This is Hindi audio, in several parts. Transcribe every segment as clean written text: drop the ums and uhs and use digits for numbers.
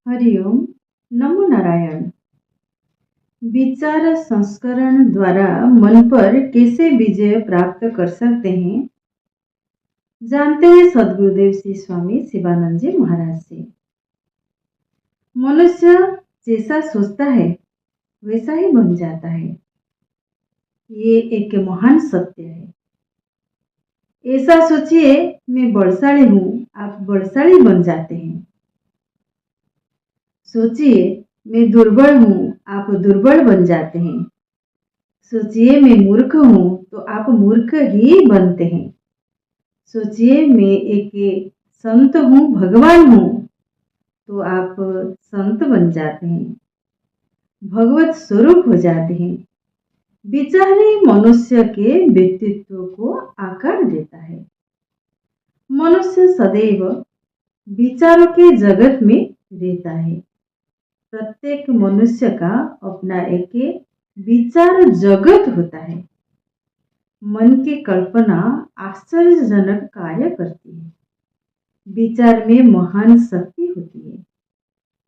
हरिओम। नमो नारायण। विचार संस्करण द्वारा मन पर कैसे विजय प्राप्त कर सकते हैं, जानते हैं सदगुरुदेव श्री स्वामी शिवानंद जी महाराज से। मनुष्य जैसा सोचता है वैसा ही बन जाता है, ये एक महान सत्य है। ऐसा सोचिए, मैं बलशाली हूँ, आप बलशाली बन जाते हैं। सोचिए, मैं दुर्बल हूँ, आप दुर्बल बन जाते हैं। सोचिए, मैं मूर्ख हूँ, तो आप मूर्ख ही बनते हैं। सोचिए, मैं एक संत हूँ, भगवान हूँ, तो आप संत बन जाते हैं, भगवत स्वरूप हो जाते हैं। विचार ही मनुष्य के व्यक्तित्व को आकार देता है। मनुष्य सदैव विचारों के जगत में रहता है। प्रत्येक मनुष्य का अपना एक विचार जगत होता है। मन की कल्पना आश्चर्यजनक कार्य करती है। विचार में महान शक्ति होती है।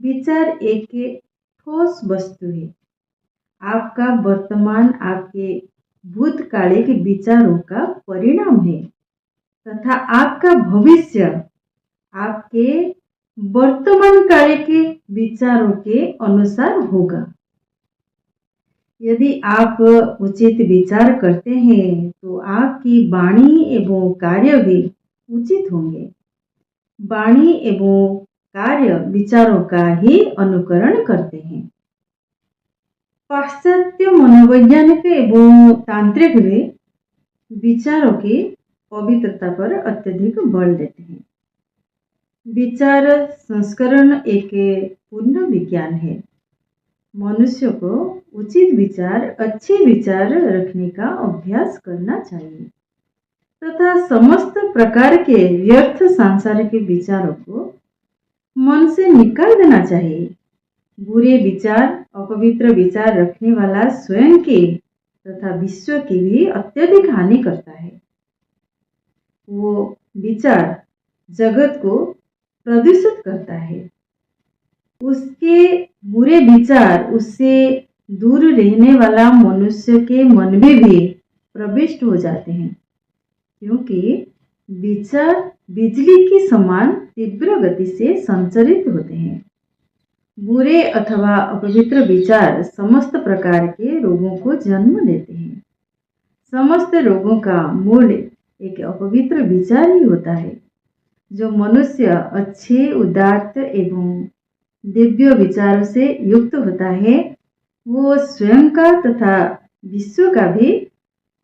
विचार एक ठोस वस्तु है। आपका वर्तमान आपके भूतकालिक विचारों का परिणाम है तथा आपका भविष्य आपके वर्तमान काल के विचारों के अनुसार होगा। यदि आप उचित विचार करते हैं तो आपकी वाणी एवं कार्य भी उचित होंगे। वाणी एवं कार्य विचारों का ही अनुकरण करते हैं। पाश्चात्य मनोवैज्ञानिक एवं तांत्रिक भी विचारों की पवित्रता पर अत्यधिक बल देते हैं। विचार संस्करण एक पूर्ण विज्ञान है। मनुष्य को उचित विचार, अच्छे विचार रखने का अभ्यास करना चाहिए तथा समस्त प्रकार के व्यर्थ सांसारिक विचारों को मन से निकाल देना चाहिए। बुरे विचार, अपवित्र विचार रखने वाला स्वयं के तथा विश्व की भी अत्यधिक हानि करता है। वो विचार जगत को प्रदूषित करता है। उसके बुरे विचार उससे दूर रहने वाला मनुष्य के मन में भी प्रविष्ट हो जाते हैं, क्योंकि विचार बिजली की समान तीव्र गति से संचरित होते हैं। बुरे अथवा अपवित्र विचार समस्त प्रकार के रोगों को जन्म देते हैं। समस्त रोगों का मूल एक अपवित्र विचार ही होता है। जो मनुष्य अच्छे, उदात्त एवं दिव्य विचारों से युक्त होता है, वो स्वयं का तथा विश्व का भी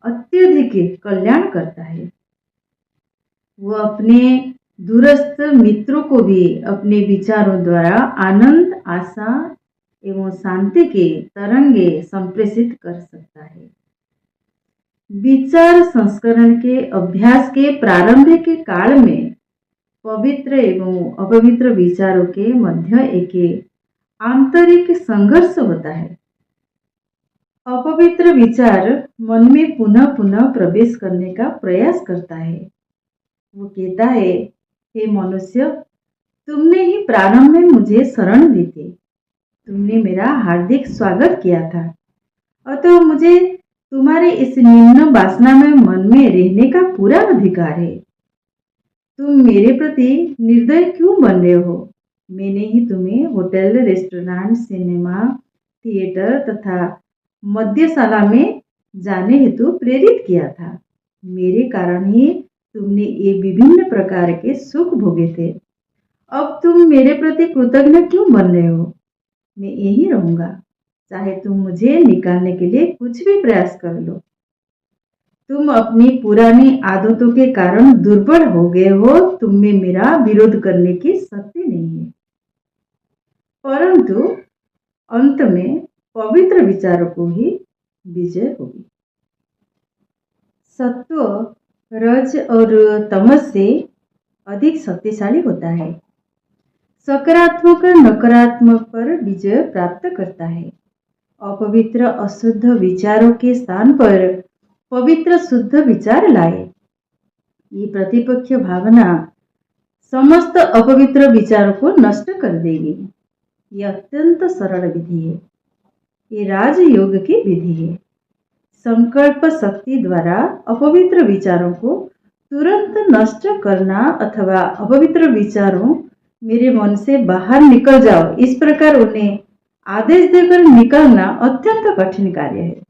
अत्यधिक कल्याण करता है। वो अपने दूरस्थ मित्रों को भी अपने विचारों द्वारा आनंद, आशा एवं शांति के तरंगे संप्रेषित कर सकता है। विचार संस्करण के अभ्यास के प्रारंभिक काल में पवित्र एवं अपवित्र विचारों के मध्य एक आंतरिक संघर्ष होता है। अपवित्र विचार मन में पुनः पुनः प्रवेश करने का प्रयास करता है। वो कहता है, हे मनुष्य, तुमने ही प्रारंभ में मुझे शरण दी थी, तुमने मेरा हार्दिक स्वागत किया था, अतः मुझे तुम्हारे इस निम्न वासना में मन में रहने का पूरा अधिकार है। तुम मेरे प्रति निर्दय क्यों बन रहे हो? मैंने ही तुम्हें होटल, रेस्टोरेंट, सिनेमा, थिएटर तथा मद्यशाला में जाने हेतु प्रेरित किया था। मेरे कारण ही तुमने ये विभिन्न प्रकार के सुख भोगे थे। अब तुम मेरे प्रति कृतज्ञ क्यों बन रहे हो? मैं यही रहूंगा, चाहे तुम मुझे निकालने के लिए कुछ भी प्रयास कर लो। तुम अपनी पुरानी आदतों के कारण दुर्बल हो गए हो। तुम में मेरा विरोध करने की शक्ति नहीं है, परंतु अंत में पवित्र विचारों को ही विजय होगी। सत्व रज और तमस से अधिक शक्तिशाली होता है। सकारात्मक नकारात्मक पर विजय प्राप्त करता है। अपवित्र अशुद्ध विचारों के स्थान पर पवित्र शुद्ध विचार लाए। ये प्रतिपक्ष भावना समस्त अपवित्र विचारों को नष्ट कर देगी। ये अत्यंत सरल विधि है। ये राजयोग की विधि है। संकल्प शक्ति द्वारा अपवित्र विचारों को तुरंत नष्ट करना अथवा अपवित्र विचारों मेरे मन से बाहर निकल जाओ, इस प्रकार उन्हें आदेश देकर निकलना अत्यंत कठिन कार्य है।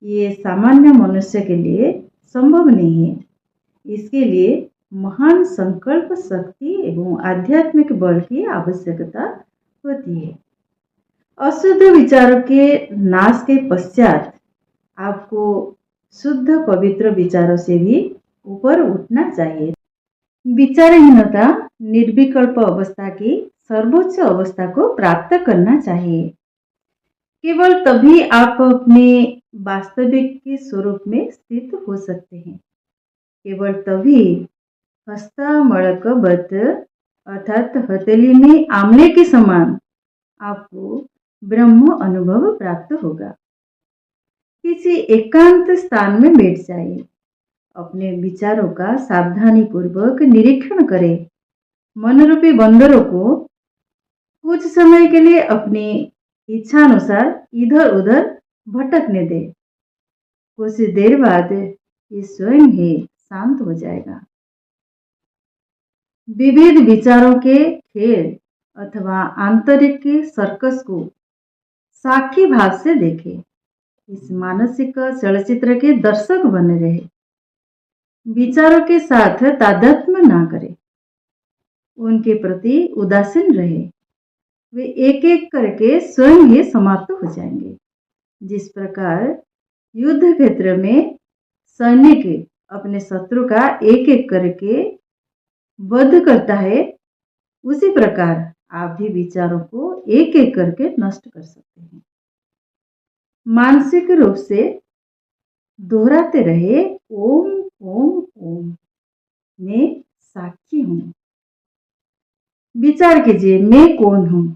ये सामान्य मनुष्य के लिए संभव नहीं है। इसके लिए महान संकल्प शक्ति एवं आध्यात्मिक बल की आवश्यकता होती है। अशुद्ध विचारों के नाश के पश्चात आपको शुद्ध पवित्र विचारों से भी ऊपर उठना चाहिए। विचारहीनता निर्विकल्प अवस्था की सर्वोच्च अवस्था को प्राप्त करना चाहिए। केवल तभी आप अपने वास्तविक के स्वरूप में स्थित हो सकते हैं। केवल तभी हस्तमलकवत अर्थात हथेली में आमले के समान आपको ब्रह्म अनुभव प्राप्त होगा। किसी एकांत स्थान में बैठ जाइए। अपने विचारों का सावधानी पूर्वक निरीक्षण करें। मनरूपी बंदरों को कुछ समय के लिए अपनी इच्छानुसार इधर उधर भटकने दे। कुछ देर बाद ये स्वयं ही शांत हो जाएगा। विविध विचारों के खेल अथवा आंतरिक के सर्कस को साक्षी भाव से देखें। इस मानसिक चलचित्र के दर्शक बने रहे। विचारों के साथ तादात्म्य ना करें। उनके प्रति उदासीन रहे। वे एक एक करके स्वयं ही समाप्त हो जाएंगे। जिस प्रकार युद्ध क्षेत्र में सैनिक अपने शत्रु का एक एक करके वध करता है, उसी प्रकार आप भी विचारों को एक एक करके नष्ट कर सकते हैं। मानसिक रूप से दोहराते रहे, ओम ओम ओम, मैं साक्षी हूं। विचार कीजिए, मैं कौन हूं,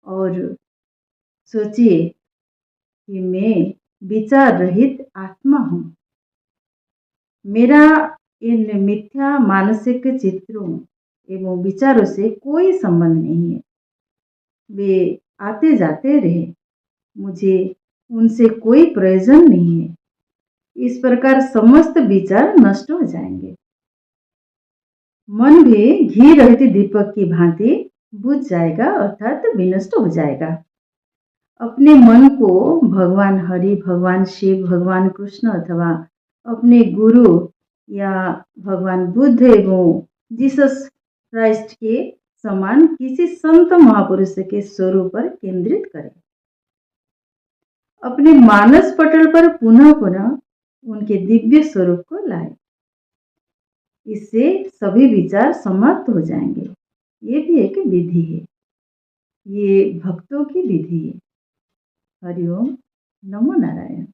और सोचिए कि मैं विचार रहित आत्मा हूं। मेरा इन मिथ्या मानसिक चित्रों एवं विचारों से कोई संबंध नहीं है। वे आते जाते रहे, मुझे उनसे कोई प्रयोजन नहीं है। इस प्रकार समस्त विचार नष्ट हो जाएंगे। मन भी घी रहित दीपक की भांति बुझ जाएगा अर्थात विनष्ट हो जाएगा। अपने मन को भगवान हरि, भगवान शिव, भगवान कृष्ण अथवा अपने गुरु या भगवान बुद्ध एवं जीसस क्राइस्ट के समान किसी संत महापुरुष के स्वरूप पर केंद्रित करें। अपने मानस पटल पर पुनः पुनः उनके दिव्य स्वरूप को लाएं। इससे सभी विचार समाप्त हो जाएंगे। ये भी एक विधि है। ये भक्तों की विधि है। हरिओम, नमो नारायण।